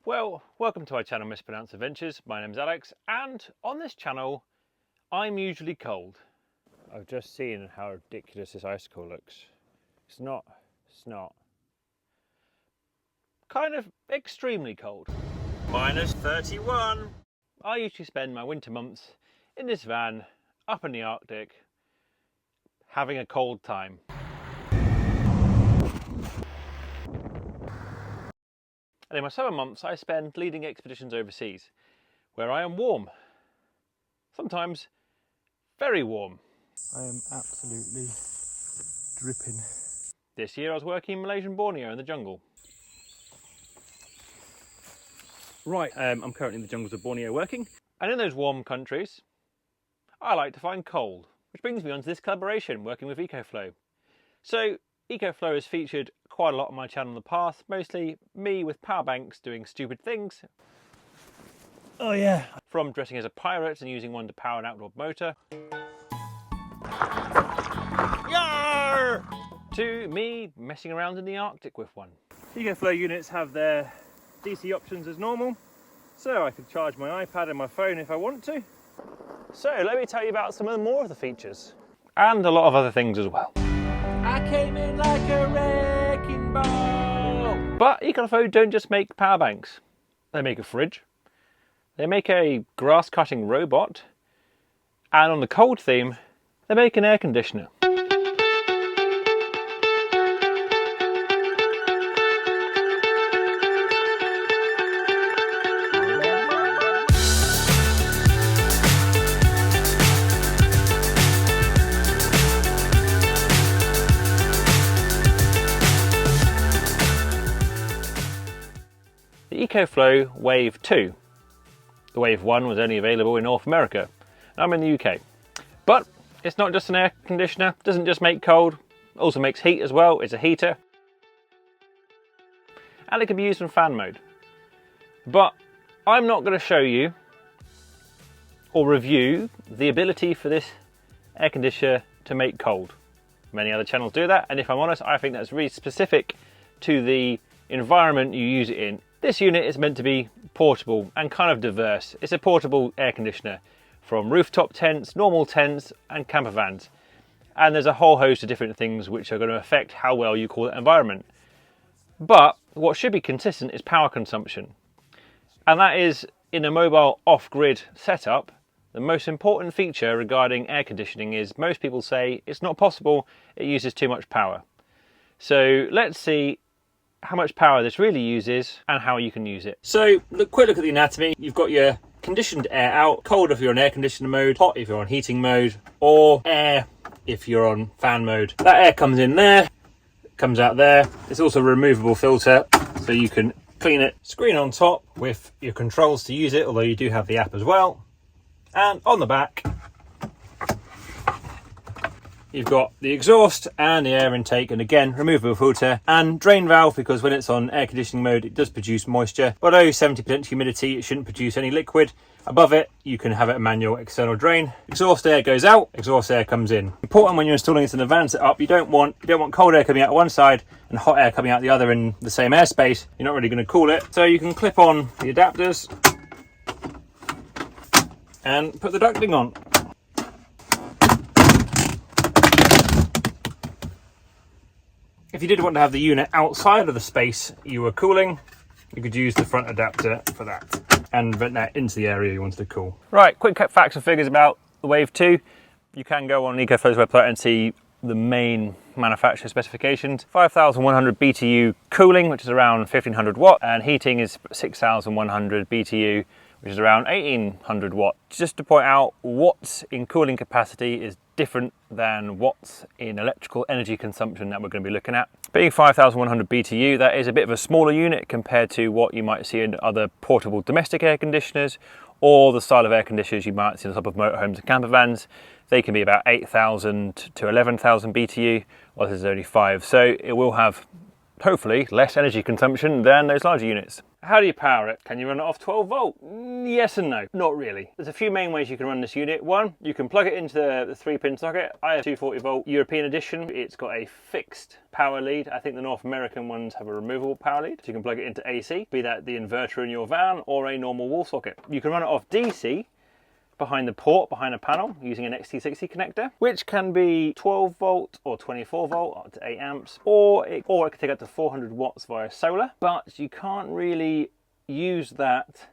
Well, welcome to our channel Mispronounced Adventures. My name's Alex, and on this channel I'm usually cold. I've just seen how ridiculous this icicle looks. It's not kind of extremely cold. -31. I usually spend my winter months in this van up in the Arctic having a cold time. And in my summer months I spend leading expeditions overseas, where I am warm. Sometimes very warm. I am absolutely dripping. This year I was working in Malaysian Borneo in the jungle. Right, I'm currently in the jungles of Borneo working. And in those warm countries, I like to find cold. Which brings me on to this collaboration, working with EcoFlow. So, EcoFlow has featured quite a lot on my channel in the past, mostly me with power banks doing stupid things. Oh yeah. From dressing as a pirate and using one to power an outdoor motor, Yarr! To me messing around in the Arctic with one. EcoFlow units have their DC options as normal, so I can charge my iPad and my phone if I want to. So let me tell you about some of the more of the features, and a lot of other things as well. I came in like a wrecking ball. But EcoFlow don't just make power banks. They make a fridge, they make a grass cutting robot, and on the cold theme, they make an air conditioner. The EcoFlow Wave 2. The Wave 1 was only available in North America. I'm in the UK. But it's not just an air conditioner, it doesn't just make cold, it also makes heat as well. It's a heater. And it can be used in fan mode. But I'm not going to show you or review the ability for this air conditioner to make cold. Many other channels do that, and if I'm honest, I think that's really specific to the environment you use it in. This unit is meant to be portable and kind of diverse. It's a portable air conditioner from rooftop tents, normal tents and campervans. And there's a whole host of different things which are going to affect how well you call that environment. But what should be consistent is power consumption. And that is, in a mobile off-grid setup, the most important feature regarding air conditioning is most people say it's not possible, it uses too much power. So let's see how much power this really uses and how you can use it. So, quick look at the anatomy. You've got your conditioned air out, cold if you're on air conditioner mode, hot if you're on heating mode, or air if you're on fan mode. That air comes in there, comes out there. It's also a removable filter, so you can clean it. Screen on top with your controls to use it, although you do have the app as well. And on the back, you've got the exhaust and the air intake, and again, removable filter and drain valve, because when it's on air conditioning mode, it does produce moisture. Below 70% humidity, it shouldn't produce any liquid. Above it, you can have it a manual external drain. Exhaust air goes out, exhaust air comes in. Important when you're installing this in a van setup, you don't want cold air coming out one side and hot air coming out the other in the same airspace. You're not really going to cool it. So you can clip on the adapters and put the ducting on. If you did want to have the unit outside of the space you were cooling, you could use the front adapter for that and vent that into the area you wanted to cool. Right, quick facts and figures about the Wave 2. You can go on EcoFlow's website and see the main manufacturer specifications. 5,100 BTU cooling, which is around 1,500 watt, and heating is 6,100 BTU, which is around 1,800 watt. Just to point out, watts in cooling capacity is different than watts in electrical energy consumption that we're going to be looking at. Being 5,100 BTU, that is a bit of a smaller unit compared to what you might see in other portable domestic air conditioners, or the style of air conditioners you might see on top of motorhomes and campervans. They can be about 8,000 to 11,000 BTU, while this is only 5. So it will have hopefully less energy consumption than those larger units. How do you power it? Can you run it off 12 volt? Yes and no, not really. There's a few main ways you can run this unit. One, you can plug it into the 3-pin socket. I have 240 volt European edition. It's got a fixed power lead. I think the North American ones have a removable power lead. So you can plug it into AC, be that the inverter in your van or a normal wall socket. You can run it off DC behind the port, behind a panel, using an XT60 connector, which can be 12 volt or 24 volt up to 8 amps, or it can take up to 400 watts via solar, but you can't really use that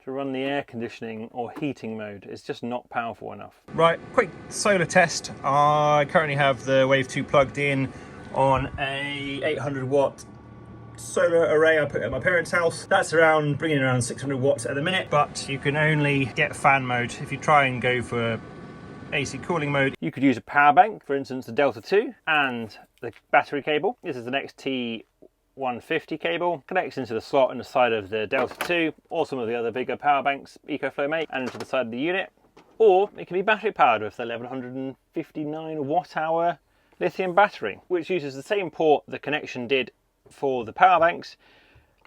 to run the air conditioning or heating mode. It's just not powerful enough. Right, quick solar test. I currently have the Wave 2 plugged in on a 800 watt solar array I put at my parents' house. That's bringing around 600 watts at the minute, but you can only get fan mode. If you try and go for AC cooling mode, you could use a power bank, for instance the Delta 2, and the battery cable. This is an XT150 cable, connects into the slot in the side of the Delta 2 or some of the other bigger power banks EcoFlow make, and into the side of the unit. Or it can be battery powered with the 1159 watt hour lithium battery, which uses the same port the connection did for the power banks,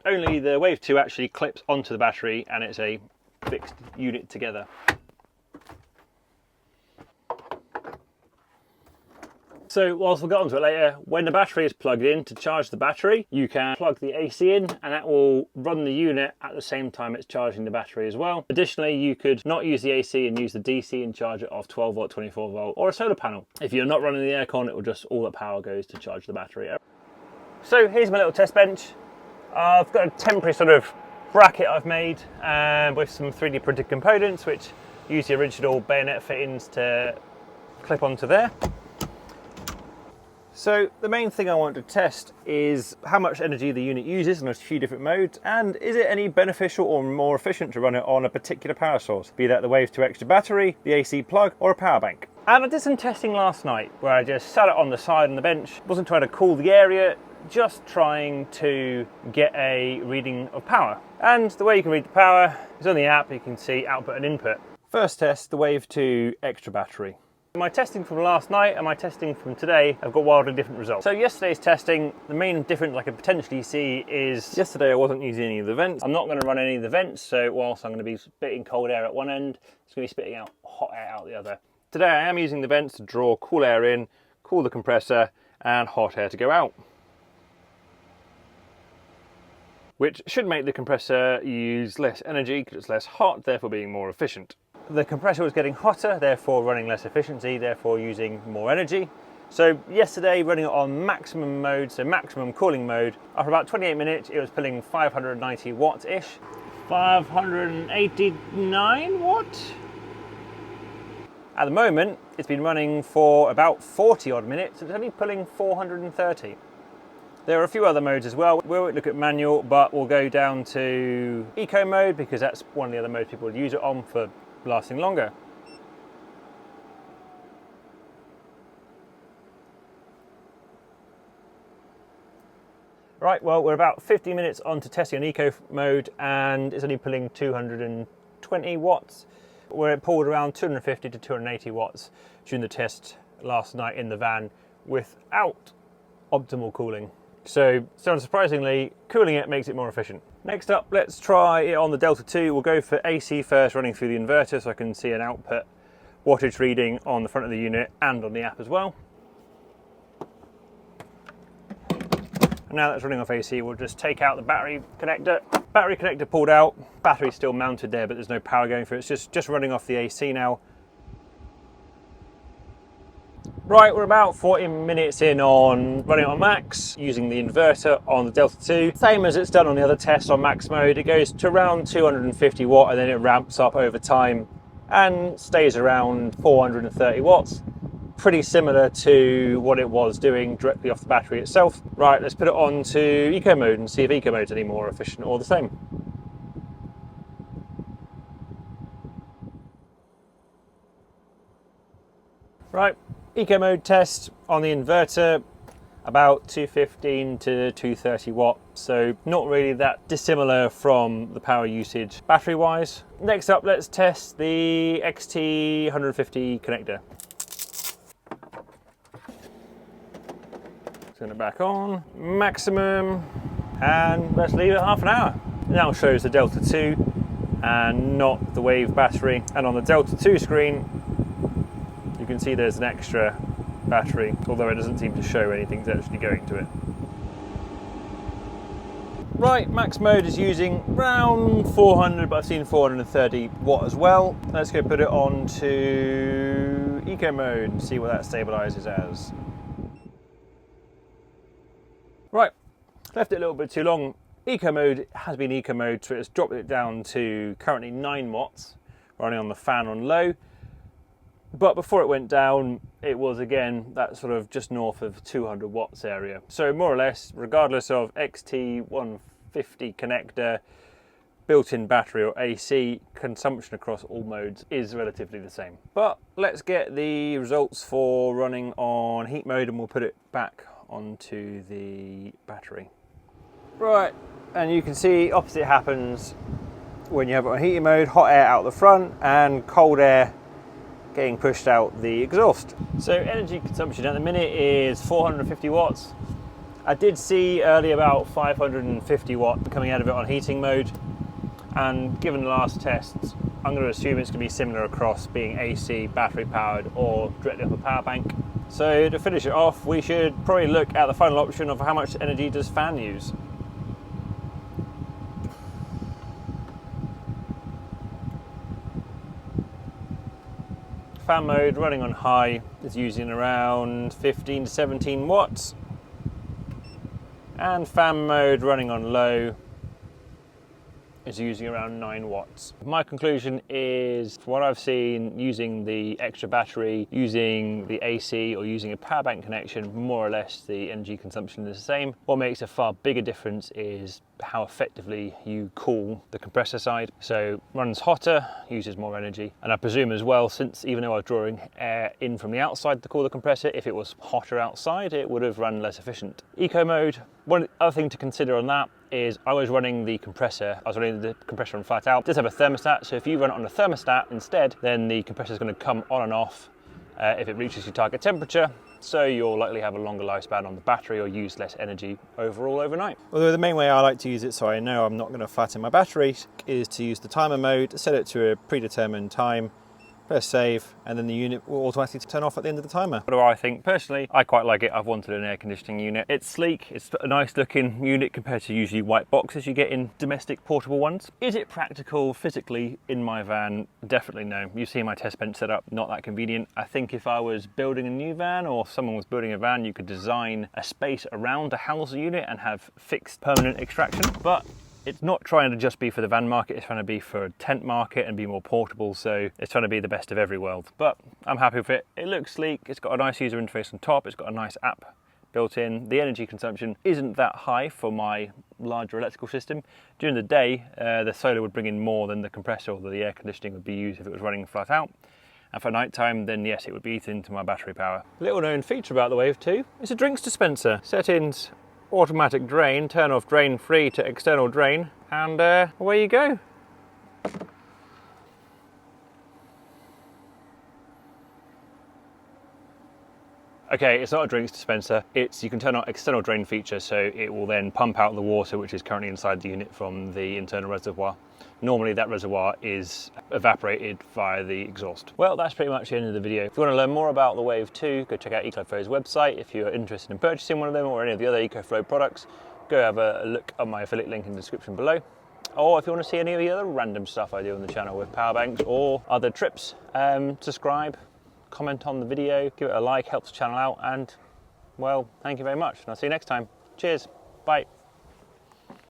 only the Wave 2 actually clips onto the battery and it's a fixed unit together. So whilst we'll get onto it later, when the battery is plugged in to charge the battery, you can plug the AC in and that will run the unit at the same time it's charging the battery as well. Additionally, you could not use the AC and use the DC and charge it off 12 volt, 24 volt or a solar panel. If you're not running the aircon, it will just, all the power goes to charge the battery. So here's my little test bench. I've got a temporary sort of bracket I've made with some 3D printed components which use the original bayonet fittings to clip onto there. So the main thing I want to test is how much energy the unit uses in a few different modes, and is it any beneficial or more efficient to run it on a particular power source, be that the Wave 2 extra battery, the AC plug or a power bank. And I did some testing last night where I just sat it on the side on the bench, wasn't trying to cool the area, just trying to get a reading of power. And the way you can read the power is on the app. You can see output and input. First test, the Wave 2 extra battery. My testing from last night and my testing from today have got wildly different results. So yesterday's testing, the main difference I could potentially see is yesterday I wasn't using any of the vents. I'm not going to run any of the vents, so whilst I'm going to be spitting cold air at one end, it's going to be spitting out hot air out the other. Today I am using the vents to draw cool air in, cool the compressor and hot air to go out, which should make the compressor use less energy because it's less hot, therefore being more efficient. The compressor was getting hotter, therefore running less efficiency, therefore using more energy. So yesterday, running it on maximum mode, so maximum cooling mode, after about 28 minutes, it was pulling 590 watts-ish. 589 watts? At the moment, it's been running for about 40 odd minutes, it's only pulling 430. There are a few other modes as well. We won't look at manual, but we'll go down to eco mode because that's one of the other modes people would use it on for lasting longer. Right, well, we're about 50 minutes on to testing on eco mode and it's only pulling 220 watts. Where it pulled around 250 to 280 watts during the test last night in the van without optimal cooling. So, unsurprisingly, cooling it makes it more efficient. Next up, let's try it on the Delta 2. We'll go for AC first, running through the inverter so I can see an output wattage reading on the front of the unit and on the app as well. And now that's running off AC, we'll just take out the battery connector. Battery connector pulled out, battery's still mounted there, but there's no power going through. It's just running off the AC now. Right, we're about 40 minutes in on running on max, using the inverter on the Delta 2. Same as it's done on the other tests on max mode, it goes to around 250 watt and then it ramps up over time and stays around 430 watts. Pretty similar to what it was doing directly off the battery itself. Right, let's put it on to eco mode and see if eco mode's any more efficient or the same. Right, eco mode test on the inverter, about 215 to 230 watt, so not really that dissimilar from the power usage battery wise. Next up, let's test the XT150 connector. Turn it back on, maximum, and let's leave it half an hour. It now shows the Delta 2 and not the Wave battery. And on the Delta 2 screen, you can see there's an extra battery, although it doesn't seem to show anything's actually going to it. Right, max mode is using around 400, but I've seen 430 watt as well. Let's go put it on to eco mode and see what that stabilizes as. Right, left it a little bit too long. Eco mode has been eco mode, so it's dropped it down to currently 9 watts, running on the fan on low. But before it went down, it was again that sort of just north of 200 watts area. So more or less, regardless of XT150 connector, built-in battery or AC, consumption across all modes is relatively the same. But let's get the results for running on heat mode and we'll put it back onto the battery. Right, and you can see opposite happens when you have it on heating mode, hot air out the front and cold air getting pushed out the exhaust. So energy consumption at the minute is 450 watts. I did see earlier about 550 watt coming out of it on heating mode, and given the last tests, I'm going to assume it's going to be similar across being AC, battery powered or directly off a power bank. So to finish it off, we should probably look at the final option of how much energy does fan use. Fan mode running on high is using around 15 to 17 watts, and fan mode running on low is using around 9 watts. My conclusion is, from what I've seen, using the extra battery, using the AC or using a power bank connection, more or less the energy consumption is the same. What makes a far bigger difference is how effectively you cool the compressor side. So runs hotter, uses more energy. And I presume as well, since even though I was drawing air in from the outside to cool the compressor, if it was hotter outside, it would have run less efficient. Eco mode, one other thing to consider on that is I was running the compressor on flat out. It does have a thermostat, so if you run it on a thermostat instead, then the compressor is going to come on and off if it reaches your target temperature, so you'll likely have a longer lifespan on the battery or use less energy overall overnight. Although the main way I like to use it, so I know I'm not going to flatten my battery, is to use the timer mode, set it to a predetermined time, press save, and then the unit will automatically turn off at the end of the timer. What do I think? Personally, I quite like it. I've wanted an air conditioning unit. It's sleek, it's a nice looking unit compared to usually white boxes you get in domestic portable ones. Is it practical physically in my van? Definitely no. You see my test bench setup, not that convenient. I think if I was building a new van or someone was building a van, you could design a space around to house the unit and have fixed permanent extraction. But it's not trying to just be for the van market, it's trying to be for a tent market and be more portable, so it's trying to be the best of every world. But I'm happy with it. It looks sleek, it's got a nice user interface on top, it's got a nice app built in. The energy consumption isn't that high for my larger electrical system. During the day, the solar would bring in more than the compressor or the air conditioning would be used if it was running flat out. And for night time, then yes, it would be eaten into my battery power. Little known feature about the Wave 2 is a drinks dispenser. Settings, automatic drain, turn off drain free to external drain, and away you go. Okay, it's not a drinks dispenser, you can turn on external drain feature, so it will then pump out the water which is currently inside the unit from the internal reservoir. Normally that reservoir is evaporated via the exhaust. Well, that's pretty much the end of the video. If you want to learn more about the Wave 2, go check out EcoFlow's website. If you're interested in purchasing one of them or any of the other EcoFlow products, go have a look on my affiliate link in the description below. Or if you want to see any of the other random stuff I do on the channel with power banks or other trips, subscribe, comment on the video, give it a like, helps the channel out, and well, thank you very much, and I'll see you next time. Cheers, bye.